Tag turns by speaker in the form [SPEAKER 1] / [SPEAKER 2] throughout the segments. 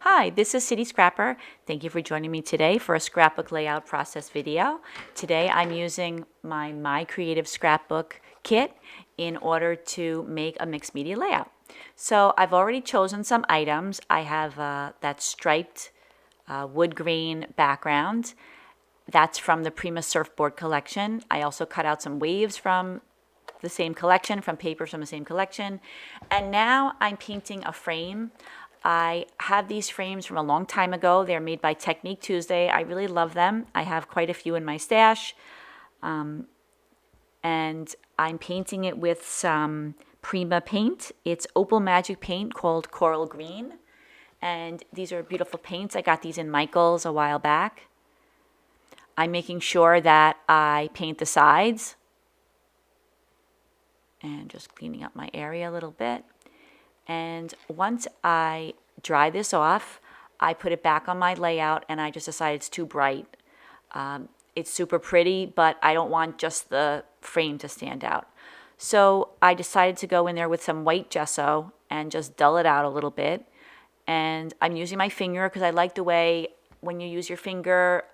[SPEAKER 1] Hi, this is City Scrapper. Thank you for joining me today for a scrapbook layout process video. Today I'm using my Creative Scrapbook kit in order to make a mixed media layout. So I've already chosen some items. I have that striped wood grain background. That's from the Prima Surfboard collection. I also cut out some waves from the same collection, from papers from the same collection. And now I'm painting a frame. I have these frames from a long time ago. They're made by Technique Tuesday. I really love them. I have quite a few in my stash. And I'm painting it with some Prima paint. It's Opal Magic paint called Coral Green. And these are beautiful paints. I got these in Michael's a while back. I'm making sure that I paint the sides. And just cleaning up my area a little bit. And once I dry this off, I put it back on my layout and I just decided it's too bright. It's super pretty, but I don't want just the frame to stand out. So I decided to go in there with some white gesso and just dull it out a little bit. And I'm using my finger because I like the way when you use your finger,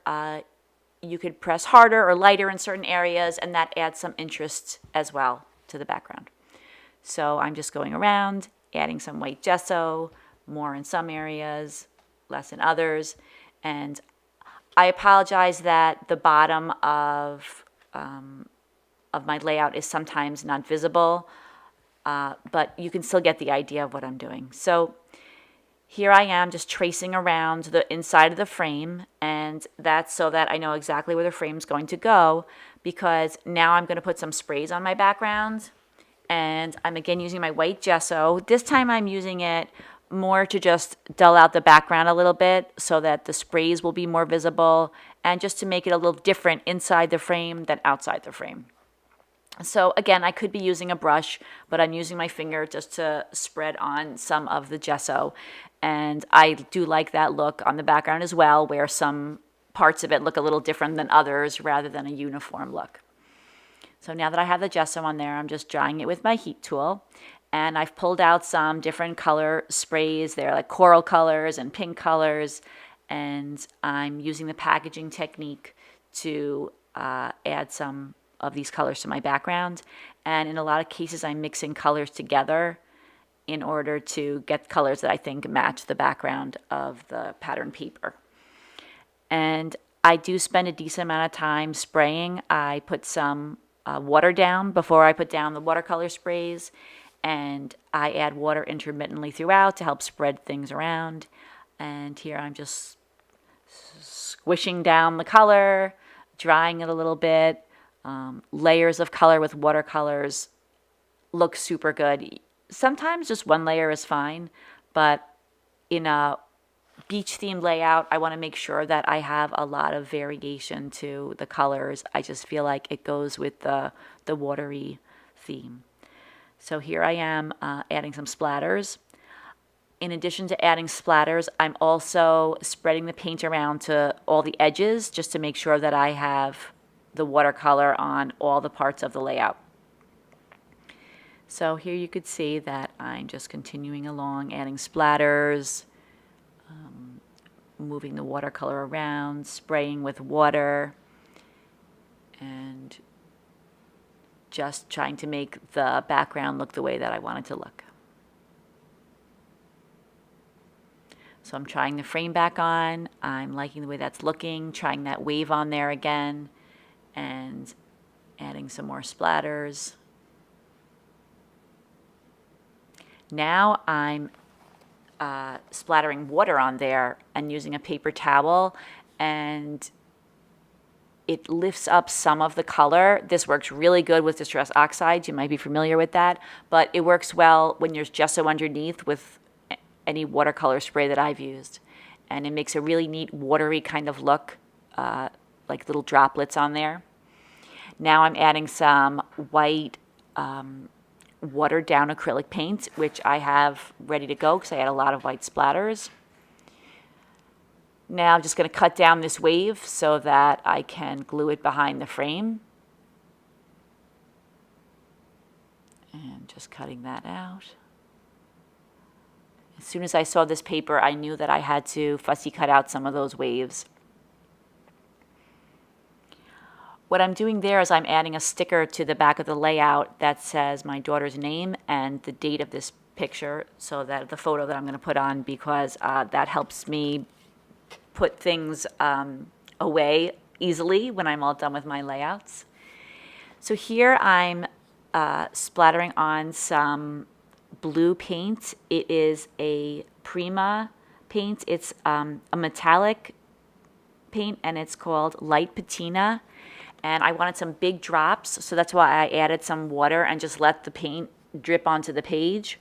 [SPEAKER 1] you could press harder or lighter in certain areas, and that adds some interest as well to the background. So I'm just going around, adding some white gesso, more in some areas, less in others. And I apologize that the bottom of my layout is sometimes not visible, but you can still get the idea of what I'm doing. So here I am just tracing around the inside of the frame, and that's so that I know exactly where the frame's going to go, because now I'm going to put some sprays on my background. And I'm again using my white gesso. This time I'm using it more to just dull out the background a little bit so that the sprays will be more visible and just to make it a little different inside the frame than outside the frame. So again, I could be using a brush, but I'm using my finger just to spread on some of the gesso. And I do like that look on the background as well, where some parts of it look a little different than others rather than a uniform look. So now that I have the gesso on there, I'm just drying it with my heat tool. And I've pulled out some different color sprays. They're like coral colors and pink colors. And I'm using the packaging technique to add some of these colors to my background. And in a lot of cases, I'm mixing colors together in order to get colors that I think match the background of the pattern paper. And I do spend a decent amount of time spraying. I put some water down before I put down the watercolor sprays, and I add water intermittently throughout to help spread things around. And here I'm just squishing down the color, drying it a little bit. Layers of color with watercolors look super good. Sometimes just one layer is fine, but in a beach themed layout, I want to make sure that I have a lot of variation to the colors. I just feel like it goes with the watery theme. So here I am adding some splatters. In addition to adding splatters, I'm also spreading the paint around to all the edges just to make sure that I have the watercolor on all the parts of the layout. So here you could see that I'm just continuing along, adding splatters, moving the watercolor around, spraying with water, and just trying to make the background look the way that I want it to look. So I'm trying the frame back on. I'm liking the way that's looking, trying that wave on there again, and adding some more splatters. Now I'm splattering water on there and using a paper towel, and it lifts up some of the color. This works really good with Distress Oxides. You might be familiar with that, but it works well when there's gesso underneath with any watercolor spray that I've used. And it makes a really neat watery kind of look, like little droplets on there. Now I'm adding some white watered down acrylic paint, which I have ready to go because I had a lot of white splatters. Now I'm just going to cut down this wave so that I can glue it behind the frame. And just cutting that out. As soon as I saw this paper, I knew that I had to fussy cut out some of those waves. What I'm doing there is I'm adding a sticker to the back of the layout that says my daughter's name and the date of this picture, so that the photo that I'm going to put on, because that helps me put things away easily when I'm all done with my layouts. So here I'm splattering on some blue paint. It is a Prima paint. It's a metallic paint, and it's called Light Patina. And I wanted some big drops, so that's why I added some water and just let the paint drip onto the page.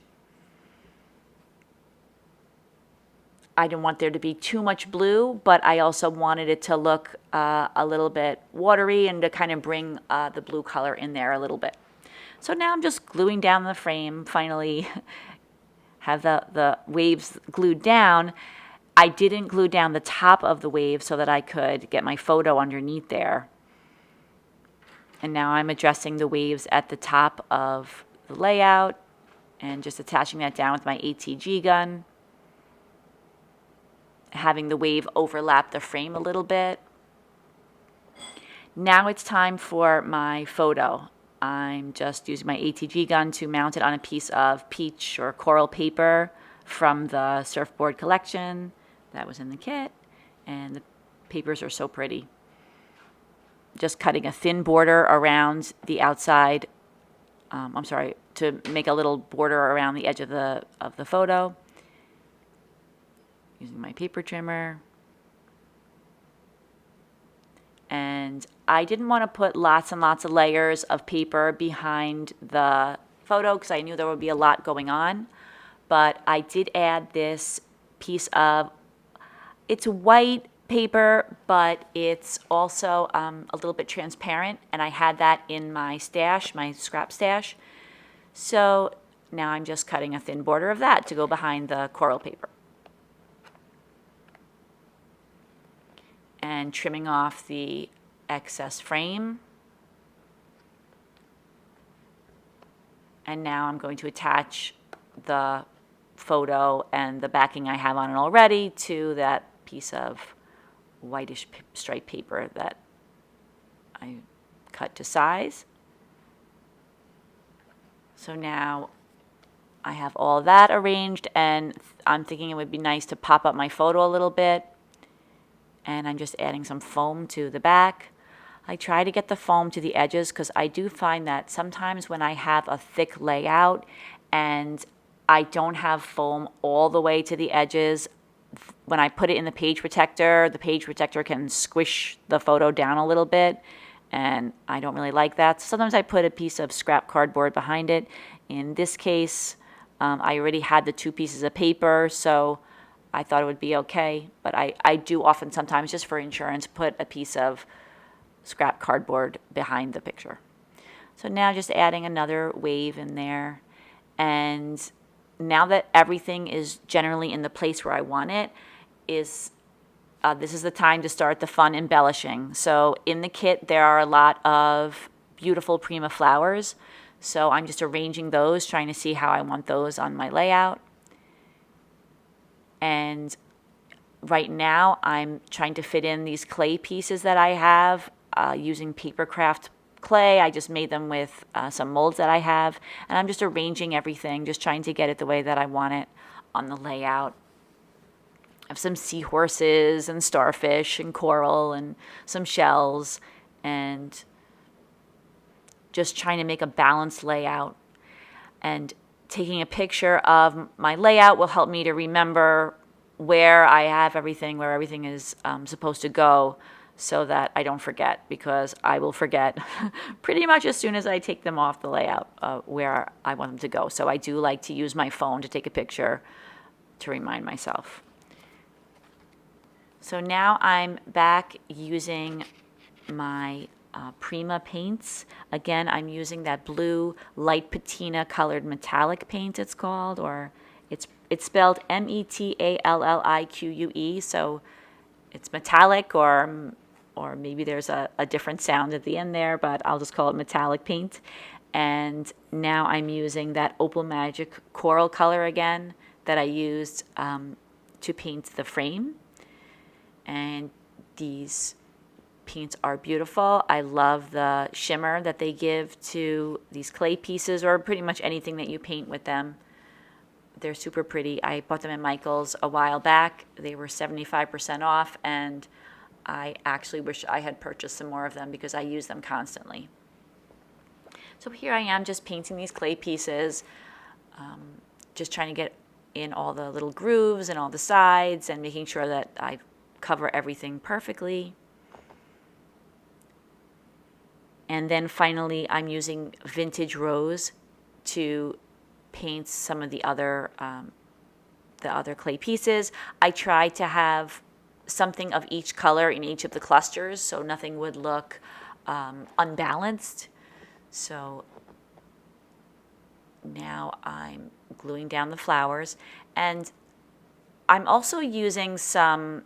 [SPEAKER 1] I didn't want there to be too much blue, but I also wanted it to look a little bit watery and to kind of bring the blue color in there a little bit. So now I'm just gluing down the frame, finally have the waves glued down. I didn't glue down the top of the wave so that I could get my photo underneath there. And now I'm addressing the waves at the top of the layout and just attaching that down with my ATG gun, having the wave overlap the frame a little bit. Now it's time for my photo. I'm just using my ATG gun to mount it on a piece of peach or coral paper from the surfboard collection that was in the kit, and the papers are so pretty. Just cutting a thin border around the outside, to make a little border around the edge of the photo, using my paper trimmer. And I didn't want to put lots and lots of layers of paper behind the photo because I knew there would be a lot going on. But I did add this piece of, it's white paper, but it's also a little bit transparent, and I had that in my stash, my scrap stash. So now I'm just cutting a thin border of that to go behind the coral paper. And trimming off the excess frame. And now I'm going to attach the photo and the backing I have on it already to that piece of whitish striped paper that I cut to size. So now I have all that arranged, and I'm thinking it would be nice to pop up my photo a little bit. And I'm just adding some foam to the back. I try to get the foam to the edges because I do find that sometimes when I have a thick layout and I don't have foam all the way to the edges, when I put it in the page protector can squish the photo down a little bit, and I don't really like that. Sometimes I put a piece of scrap cardboard behind it. In this case, I already had the two pieces of paper, so I thought it would be okay. But I do often sometimes, just for insurance, put a piece of scrap cardboard behind the picture. So now just adding another wave in there, and now that everything is generally in the place where I want it, this is the time to start the fun embellishing. So in the kit, there are a lot of beautiful Prima flowers. So I'm just arranging those, trying to see how I want those on my layout. And right now, I'm trying to fit in these clay pieces that I have using paper craft clay. I just made them with some molds that I have, and I'm just arranging everything, just trying to get it the way that I want it on the layout. I have some seahorses and starfish and coral and some shells, and just trying to make a balanced layout. And taking a picture of my layout will help me to remember where I have everything, where everything is supposed to go, so that I don't forget, because I will forget pretty much as soon as I take them off the layout where I want them to go. So I do like to use my phone to take a picture to remind myself. So now I'm back using my Prima paints. Again, I'm using that blue light patina colored metallic paint, it's called, or it's spelled metallique, so it's metallic, or maybe there's a different sound at the end there, but I'll just call it metallic paint. And now I'm using that Opal Magic coral color again that I used to paint the frame. And these paints are beautiful. I love the shimmer that they give to these clay pieces, or pretty much anything that you paint with them. They're super pretty. I bought them at Michael's a while back. They were 75% off, and I actually wish I had purchased some more of them because I use them constantly. So here I am just painting these clay pieces, just trying to get in all the little grooves and all the sides and making sure that I cover everything perfectly. And then finally, I'm using vintage rose to paint some of the other clay pieces. I try to have something of each color in each of the clusters so nothing would look unbalanced. So now I'm gluing down the flowers, and I'm also using some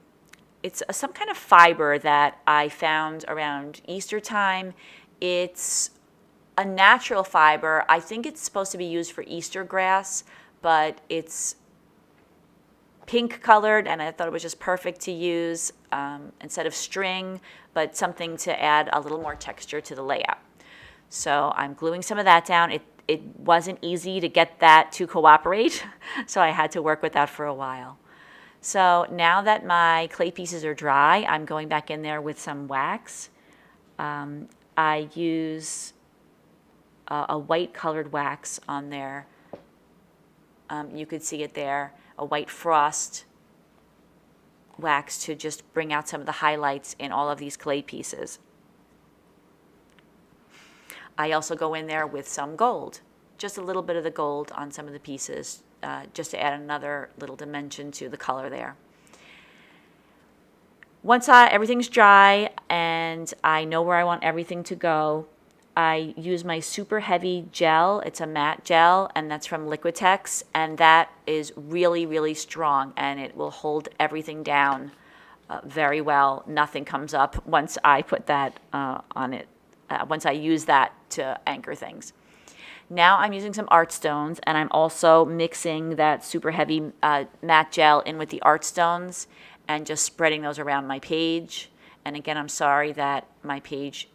[SPEAKER 1] kind of fiber that I found around Easter time. It's a natural fiber. I think it's supposed to be used for Easter grass, but it's pink colored, and I thought it was just perfect to use instead of string, but something to add a little more texture to the layout. So I'm gluing some of that down. It wasn't easy to get that to cooperate, so I had to work with that for a while. So now that my clay pieces are dry, I'm going back in there with some wax. I use a white colored wax on there. You could see it there, a white frost wax to just bring out some of the highlights in all of these clay pieces. I also go in there with some gold, just a little bit of the gold on some of the pieces, just to add another little dimension to the color there. Once everything's dry and I know where I want everything to go, I use my super heavy gel. It's a matte gel, and that's from Liquitex, and that is really, really strong, and it will hold everything down very well. Nothing comes up once I put that on it, once I use that to anchor things. Now I'm using some art stones, and I'm also mixing that super heavy matte gel in with the art stones and just spreading those around my page. And again, I'm sorry that my page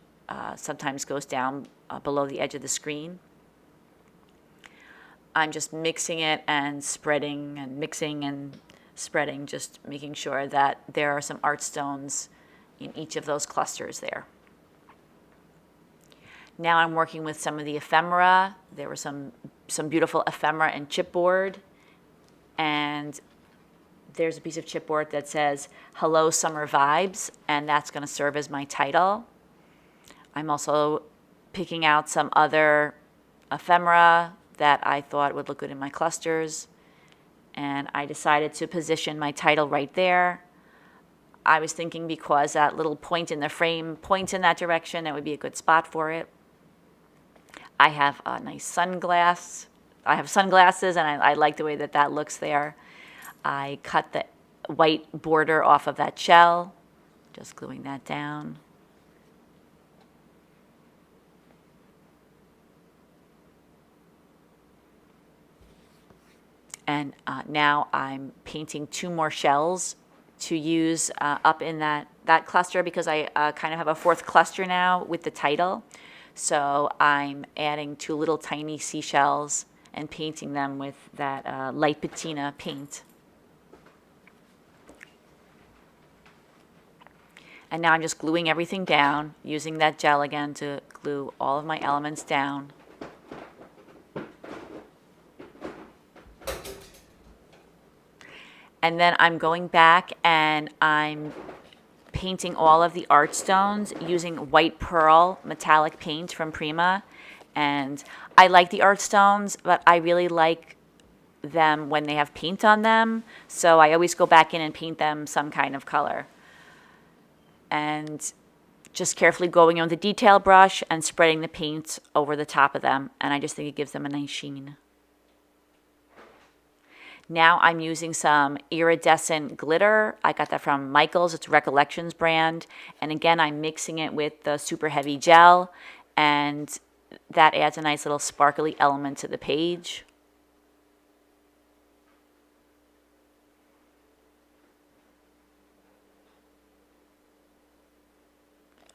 [SPEAKER 1] sometimes goes down below the edge of the screen. I'm just mixing it and spreading and mixing and spreading, just making sure that there are some art stones in each of those clusters there. Now I'm working with some of the ephemera. There were some beautiful ephemera and chipboard, and there's a piece of chipboard that says "Hello Summer Vibes," and that's going to serve as my title. I'm also picking out some other ephemera that I thought would look good in my clusters, and I decided to position my title right there. I was thinking because that little point in the frame points in that direction, that would be a good spot for it. I have a nice sunglasses, and I like the way that looks there. I cut the white border off of that shell, just gluing that down. And now I'm painting 2 more shells to use up in that cluster, because I kind of have a 4th cluster now with the title. So I'm adding 2 little tiny seashells and painting them with that light patina paint. And now I'm just gluing everything down, using that gel again to glue all of my elements down. And then I'm going back and I'm painting all of the art stones using white pearl metallic paint from Prima. And I like the art stones, but I really like them when they have paint on them. So I always go back in and paint them some kind of color. And just carefully going in with the detail brush and spreading the paint over the top of them. And I just think it gives them a nice sheen. Now I'm using some iridescent glitter. I got that from Michael's. It's Recollections brand. And again, I'm mixing it with the super heavy gel, and that adds a nice little sparkly element to the page.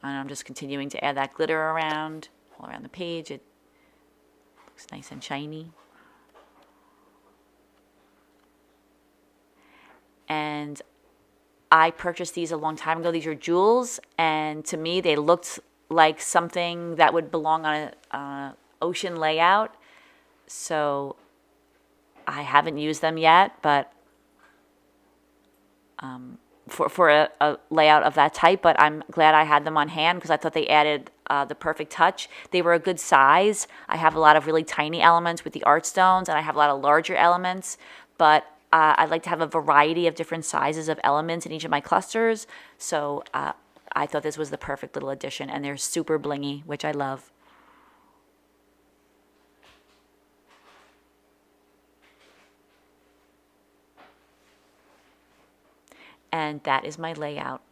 [SPEAKER 1] And I'm just continuing to add that glitter around, all around the page. It looks nice and shiny. And I purchased these a long time ago. These are jewels, and to me they looked like something that would belong on an ocean layout. So I haven't used them yet, but for a layout of that type, but I'm glad I had them on hand because I thought they added the perfect touch. They were a good size. I have a lot of really tiny elements with the art stones, and I have a lot of larger elements, but I like to have a variety of different sizes of elements in each of my clusters, so I thought this was the perfect little addition, and they're super blingy, which I love. And that is my layout.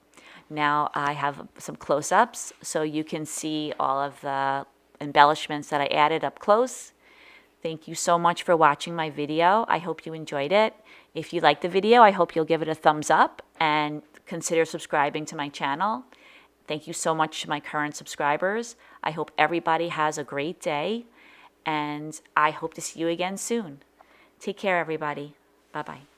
[SPEAKER 1] Now I have some close-ups so you can see all of the embellishments that I added up close. Thank you so much for watching my video. I hope you enjoyed it. If you liked the video, I hope you'll give it a thumbs up and consider subscribing to my channel. Thank you so much to my current subscribers. I hope everybody has a great day, and I hope to see you again soon. Take care, everybody. Bye-bye.